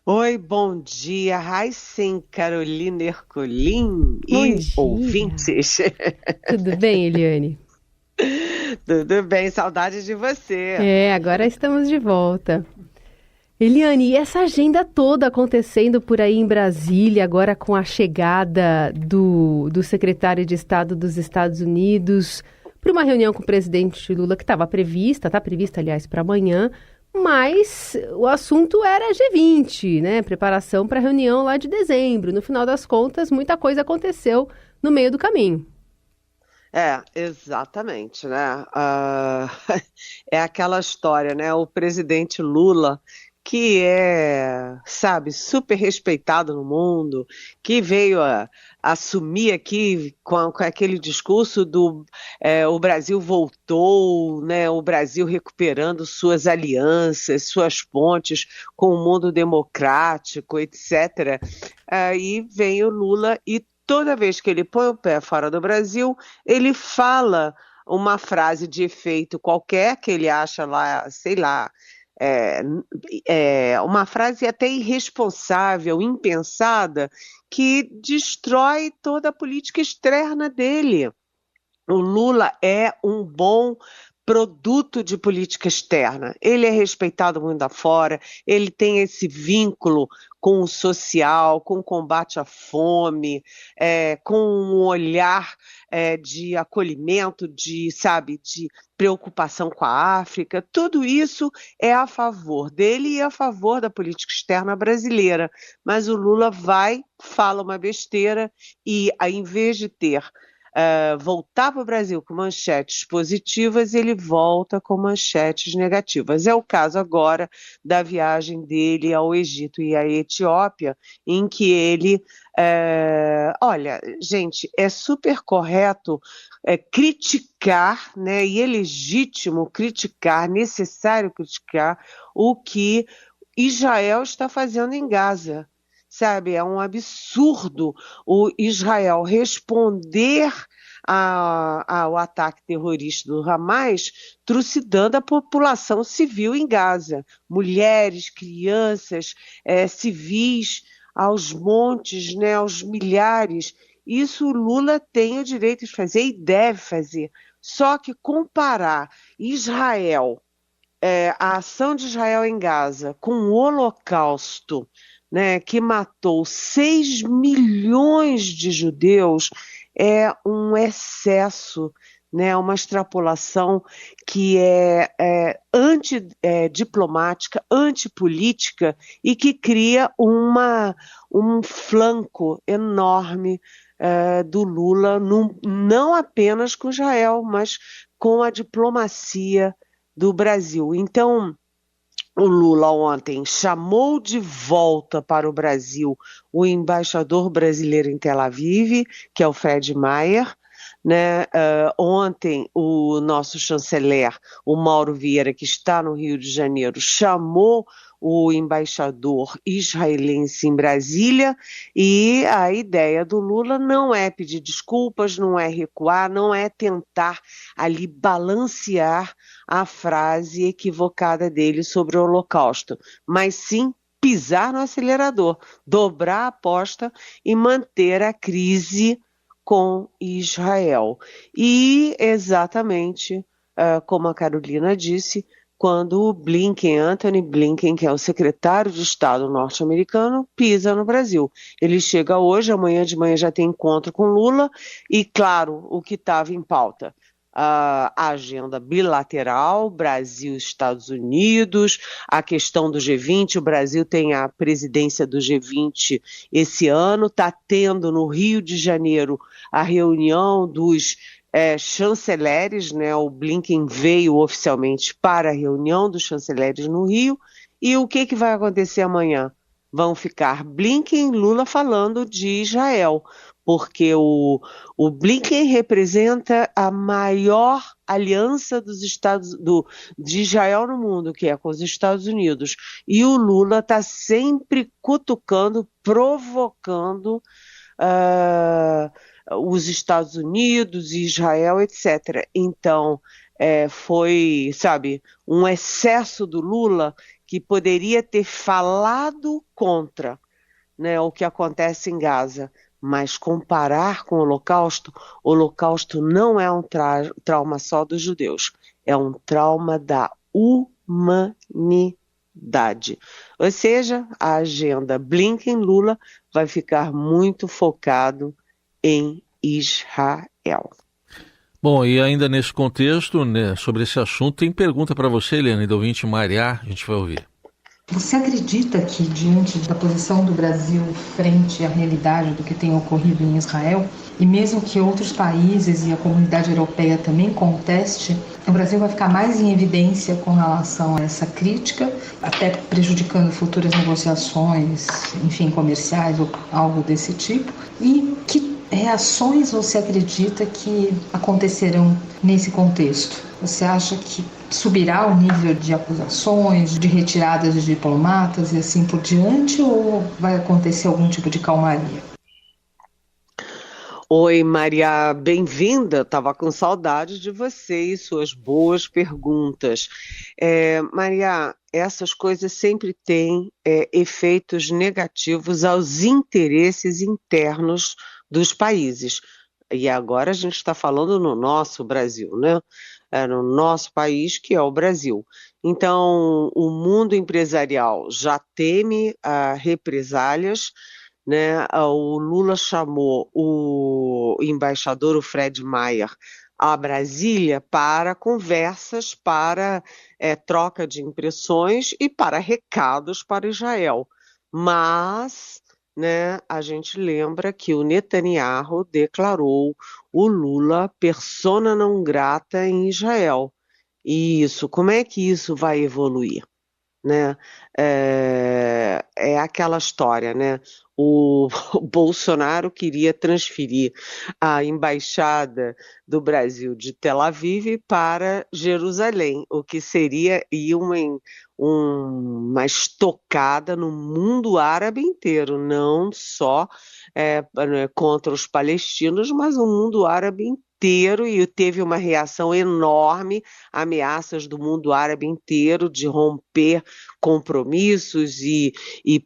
Oi, bom dia, Raíssen, Carolina Ercolim Bom e dia. ouvintes. Tudo bem, Eliane? Tudo bem? Saudade de você. Agora estamos de volta. Eliane, e essa agenda toda acontecendo por aí em Brasília, agora com a chegada do secretário de Estado dos Estados Unidos para uma reunião com o presidente Lula que estava prevista, está prevista, aliás, para amanhã, mas o assunto era G20, né? Preparação para a reunião lá de dezembro. No final das contas, muita coisa aconteceu no meio do caminho. Exatamente, né? É aquela história, né? O presidente Lula, que é, sabe, super respeitado no mundo, que veio a assumir aqui com aquele discurso do o Brasil voltou, né? O Brasil recuperando suas alianças, suas pontes com o mundo democrático, etc. Aí vem o Lula e toda vez que ele põe o pé fora do Brasil, ele fala uma frase de efeito qualquer que ele acha lá, sei lá, é, uma frase até irresponsável, impensada, que destrói toda a política externa dele. O Lula é um bom produto de política externa. Ele é respeitado muito afora, ele tem esse vínculo com o social, com o combate à fome, com um olhar de acolhimento, de, sabe, de preocupação com a África. Tudo isso é a favor dele e a favor da política externa brasileira. Mas o Lula vai, fala uma besteira e, ao invés de ter voltar para o Brasil com manchetes positivas, ele volta com manchetes negativas. É o caso agora da viagem dele ao Egito e à Etiópia, em que ele. Olha, gente, é super correto criticar, né, e é legítimo criticar, necessário criticar o que Israel está fazendo em Gaza. Sabe, é um absurdo o Israel responder ao ataque terrorista do Hamas, trucidando a população civil em Gaza, mulheres, crianças, civis, aos montes, né, aos milhares. Isso o Lula tem o direito de fazer e deve fazer. Só que comparar Israel, a ação de Israel em Gaza com o Holocausto, né, que matou 6 milhões de judeus, é um excesso, né, uma extrapolação que é antidiplomática, antipolítica e que cria um flanco enorme do Lula, não apenas com Israel, mas com a diplomacia do Brasil. Então, o Lula ontem chamou de volta para o Brasil o embaixador brasileiro em Tel Aviv, que é o Fred Mayer, né? Ontem o nosso chanceler, o Mauro Vieira, que está no Rio de Janeiro, chamou o embaixador israelense em Brasília e a ideia do Lula não é pedir desculpas, não é recuar, não é tentar ali balancear a frase equivocada dele sobre o Holocausto, mas sim pisar no acelerador, dobrar a aposta e manter a crise com Israel. E exatamente como a Carolina disse, quando o Blinken, Anthony Blinken, que é o secretário de Estado norte-americano, pisa no Brasil. Ele chega hoje, amanhã de manhã já tem encontro com Lula, e claro, o que estava em pauta. A agenda bilateral, Brasil-Estados Unidos, a questão do G20, o Brasil tem a presidência do G20 esse ano, está tendo no Rio de Janeiro a reunião dos chanceleres, né? O Blinken veio oficialmente para a reunião dos chanceleres no Rio, e o que vai acontecer amanhã? Vão ficar Blinken e Lula falando de Israel, porque o Blinken representa a maior aliança de Israel no mundo, que é com os Estados Unidos, e o Lula está sempre cutucando, provocando uh, os Estados Unidos, Israel, etc. Então, foi, sabe, um excesso do Lula que poderia ter falado contra, né, o que acontece em Gaza, mas comparar com o Holocausto não é um trauma só dos judeus, é um trauma da humanidade. Ou seja, a agenda Blinken-Lula vai ficar muito focado em Israel. Bom, e ainda nesse contexto, né, sobre esse assunto, tem pergunta para você, Eliane, do ouvinte Mariá, a gente vai ouvir. Você acredita que, diante da posição do Brasil frente à realidade do que tem ocorrido em Israel, e mesmo que outros países e a comunidade europeia também conteste, o Brasil vai ficar mais em evidência com relação a essa crítica, até prejudicando futuras negociações, enfim, comerciais ou algo desse tipo? E que reações você acredita que acontecerão nesse contexto? Você acha que subirá o nível de acusações, de retiradas de diplomatas e assim por diante, ou vai acontecer algum tipo de calmaria? Oi, Maria, bem-vinda. Estava com saudade de você e suas boas perguntas. Maria, essas coisas sempre têm efeitos negativos aos interesses internos dos países. E agora a gente está falando no nosso Brasil, né? No nosso país, que é o Brasil. Então, o mundo empresarial já teme represálias, né? O Lula chamou o embaixador, o Fred Mayer, a Brasília para conversas, para troca de impressões e para recados para Israel. Mas, né, a gente lembra que o Netanyahu declarou o Lula persona não grata em Israel. E isso, como é que isso vai evoluir? Né? É aquela história, né? O Bolsonaro queria transferir a embaixada do Brasil de Tel Aviv para Jerusalém, o que seria uma estocada no mundo árabe inteiro, não só contra os palestinos, mas o mundo árabe inteiro, e teve uma reação enorme, ameaças do mundo árabe inteiro de romper compromissos e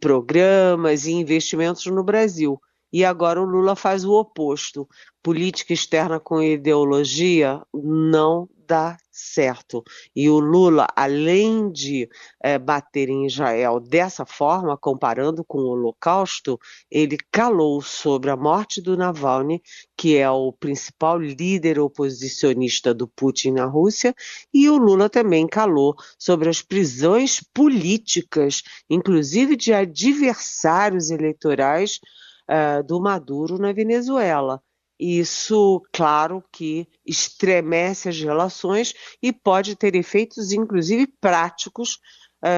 programas e investimentos no Brasil. E agora o Lula faz o oposto. Política externa com ideologia não dá certo. E o Lula, além de bater em Israel dessa forma, comparando com o Holocausto, ele calou sobre a morte do Navalny, que é o principal líder oposicionista do Putin na Rússia, e o Lula também calou sobre as prisões políticas, inclusive de adversários eleitorais do Maduro na Venezuela. Isso, claro, que estremece as relações e pode ter efeitos, inclusive práticos,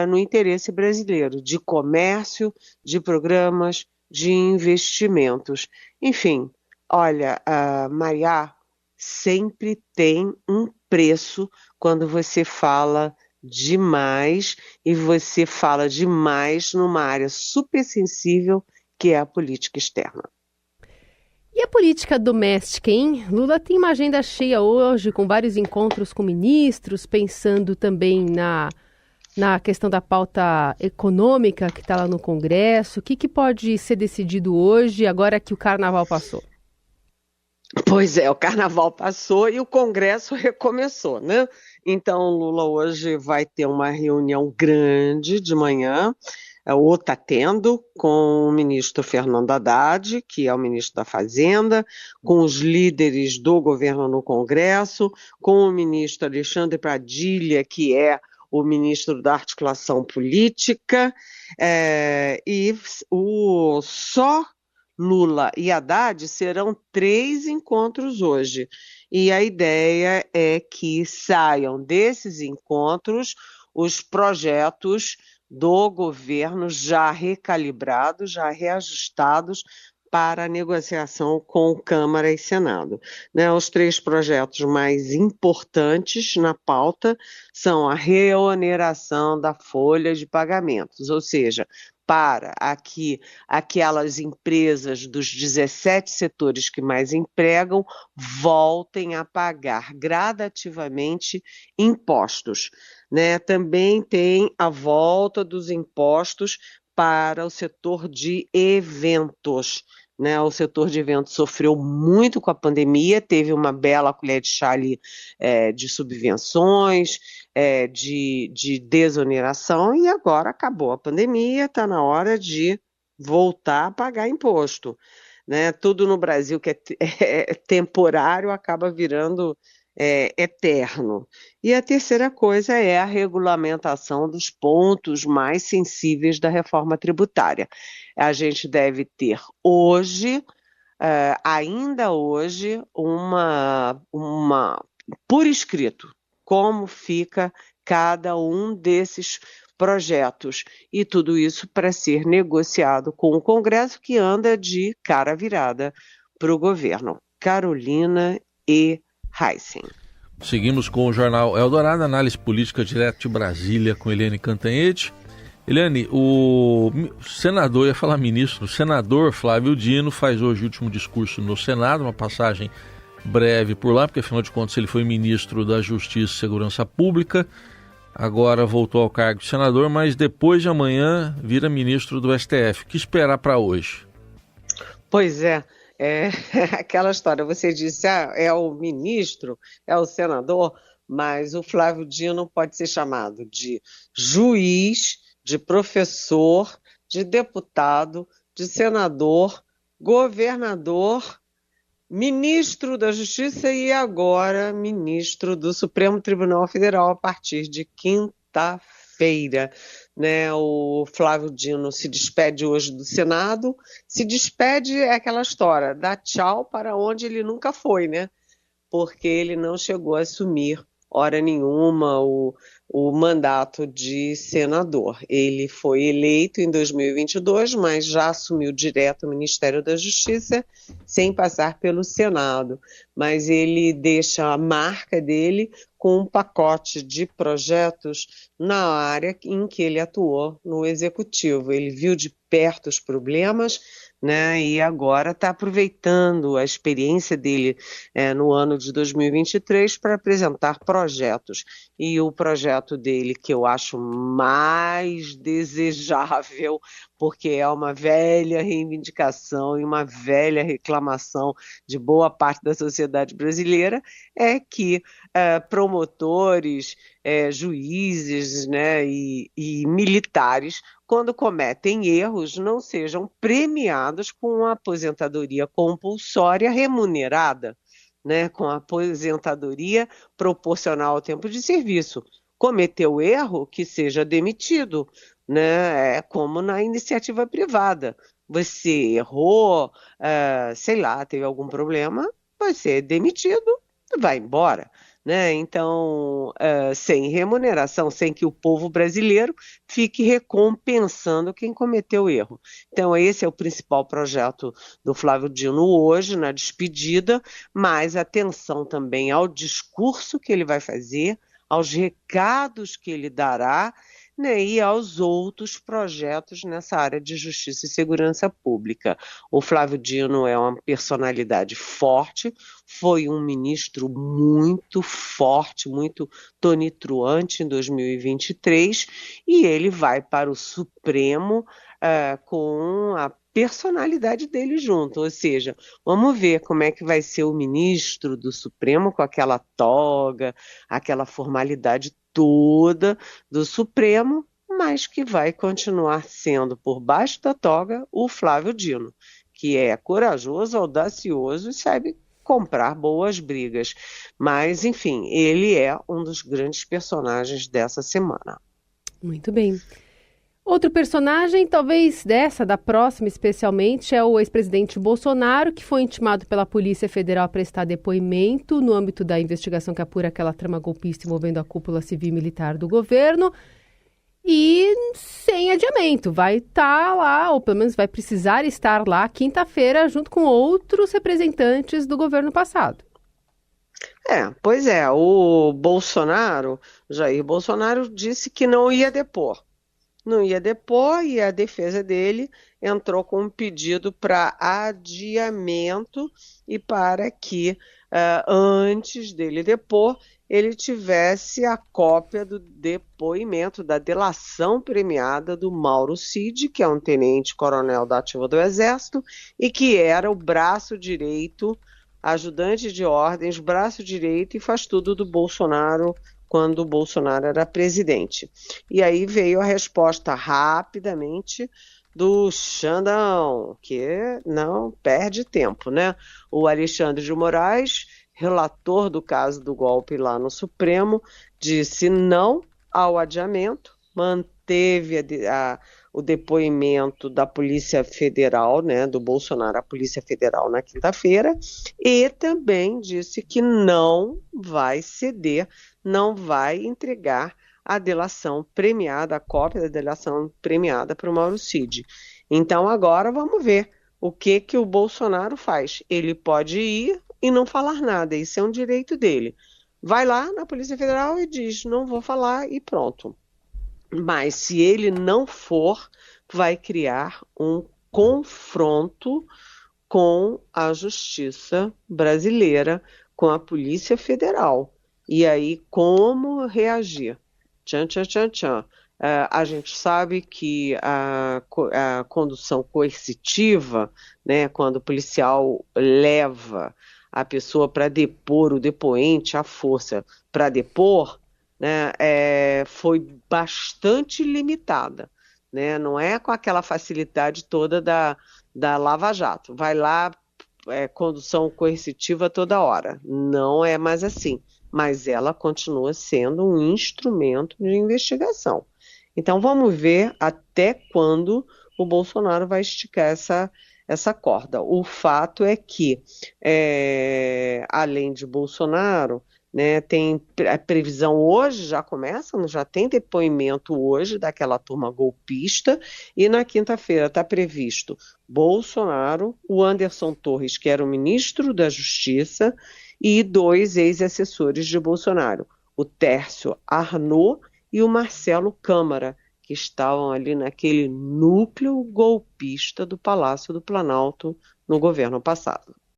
no interesse brasileiro, de comércio, de programas, de investimentos. Enfim, olha, Maria, sempre tem um preço quando você fala demais, e você fala demais numa área super sensível, que é a política externa. E a política doméstica, hein? Lula tem uma agenda cheia hoje, com vários encontros com ministros, pensando também na questão da pauta econômica que está lá no Congresso. O que pode ser decidido hoje, agora que o Carnaval passou? Pois é, o Carnaval passou e o Congresso recomeçou, né? Então, Lula hoje vai ter uma reunião grande de manhã, ou está tendo, com o ministro Fernando Haddad, que é o ministro da Fazenda, com os líderes do governo no Congresso, com o ministro Alexandre Padilha, que é o ministro da Articulação Política, e só Lula e Haddad serão 3 encontros hoje. E a ideia é que saiam desses encontros os projetos do governo já recalibrados, já reajustados para a negociação com Câmara e Senado. Né, os 3 projetos mais importantes na pauta são a reoneração da folha de pagamentos, ou seja, para aquelas empresas dos 17 setores que mais empregam voltem a pagar gradativamente impostos, né? Também tem a volta dos impostos para o setor de eventos, né? O setor de eventos sofreu muito com a pandemia, teve uma bela colher de chá ali, de subvenções, de desoneração, e agora acabou a pandemia, está na hora de voltar a pagar imposto, né? Tudo no Brasil que é temporário acaba virando eterno. E a terceira coisa é a regulamentação dos pontos mais sensíveis da reforma tributária. A gente deve ter hoje, ainda hoje, por escrito, como fica cada um desses projetos, e tudo isso para ser negociado com o Congresso, que anda de cara virada para o governo. Carolina e Heisen. Seguimos com o Jornal Eldorado, análise política direto de Brasília com Eliane Cantanhede. Eliane, o senador, ia falar ministro, o senador Flávio Dino faz hoje o último discurso no Senado, uma passagem breve por lá, porque afinal de contas ele foi ministro da Justiça e Segurança Pública, agora voltou ao cargo de senador, mas depois de amanhã vira ministro do STF. O que esperar para hoje? Pois é aquela história, você disse, é o ministro, é o senador, mas o Flávio Dino pode ser chamado de juiz, de professor, de deputado, de senador, governador, ministro da Justiça e agora ministro do Supremo Tribunal Federal a partir de quinta-feira. Né? O Flávio Dino se despede hoje do Senado, se despede é aquela história, dá tchau para onde ele nunca foi, né? Porque ele não chegou a assumir hora nenhuma o mandato de senador. Ele foi eleito em 2022, mas já assumiu direto o Ministério da Justiça sem passar pelo Senado. Mas ele deixa a marca dele com um pacote de projetos na área em que ele atuou no Executivo. Ele viu de perto os problemas, né, e agora está aproveitando a experiência dele no ano de 2023 para apresentar projetos. E o projeto dele, que eu acho mais desejável, porque é uma velha reivindicação e uma velha reclamação de boa parte da sociedade brasileira, é que promotores, juízes, né, e militares, quando cometem erros, não sejam premiados com a aposentadoria compulsória remunerada, né, com a aposentadoria proporcional ao tempo de serviço. Cometeu erro, que seja demitido, né, como na iniciativa privada. Você errou, sei lá, teve algum problema, você é demitido, vai embora. Né? Então, sem remuneração, sem que o povo brasileiro fique recompensando quem cometeu erro. Então, esse é o principal projeto do Flávio Dino hoje, na despedida, mas atenção também ao discurso que ele vai fazer, aos recados que ele dará, né, e aos outros projetos nessa área de justiça e segurança pública. O Flávio Dino é uma personalidade forte, foi um ministro muito forte, muito tonitruante em 2023, e ele vai para o Supremo com a personalidade dele junto, ou seja, vamos ver como é que vai ser o ministro do Supremo com aquela toga, aquela formalidade toda do Supremo, mas que vai continuar sendo, por baixo da toga, o Flávio Dino, que é corajoso, audacioso e sabe comprar boas brigas. Mas, enfim, ele é um dos grandes personagens dessa semana. Muito bem. Outro personagem, talvez da próxima especialmente, é o ex-presidente Bolsonaro, que foi intimado pela Polícia Federal a prestar depoimento no âmbito da investigação que apura aquela trama golpista envolvendo a cúpula civil e militar do governo. E sem adiamento, vai estar lá, ou pelo menos vai precisar estar lá quinta-feira, junto com outros representantes do governo passado. Pois é, o Bolsonaro, Jair Bolsonaro, disse que não ia depor. não ia depor e a defesa dele entrou com um pedido para adiamento e para que, antes dele depor, ele tivesse a cópia do depoimento, da delação premiada do Mauro Cid, que é um tenente-coronel da Ativa do Exército e que era o braço direito, ajudante de ordens, braço direito e faz tudo do Bolsonaro quando o Bolsonaro era presidente. E aí veio a resposta rapidamente do Xandão, que não perde tempo, né? O Alexandre de Moraes, relator do caso do golpe lá no Supremo, disse não ao adiamento, manteve o depoimento da Polícia Federal, né, do Bolsonaro à Polícia Federal na quinta-feira, e também disse que não vai ceder, não vai entregar a delação premiada, a cópia da delação premiada para o Mauro Cid. Então agora vamos ver o que o Bolsonaro faz. Ele pode ir e não falar nada, isso é um direito dele. Vai lá na Polícia Federal e diz, não vou falar e pronto. Mas se ele não for, vai criar um confronto com a justiça brasileira, com a Polícia Federal. E aí, como reagir? Tchan, tchan, tchan, tchan. A gente sabe que a condução coercitiva, né, quando o policial leva a pessoa para depor, o depoente, à força para depor, né, foi bastante limitada, né? Não é com aquela facilidade toda da Lava Jato. Vai lá, condução coercitiva toda hora. Não é mais assim, mas ela continua sendo um instrumento de investigação. Então vamos ver até quando o Bolsonaro vai esticar essa corda. O fato é que, além de Bolsonaro, né, tem a previsão hoje, já começa, já tem depoimento hoje daquela turma golpista, e na quinta-feira está previsto Bolsonaro, o Anderson Torres, que era o ministro da Justiça, e 2 ex-assessores de Bolsonaro, o Tércio Arnaud e o Marcelo Câmara, que estavam ali naquele núcleo golpista do Palácio do Planalto no governo passado.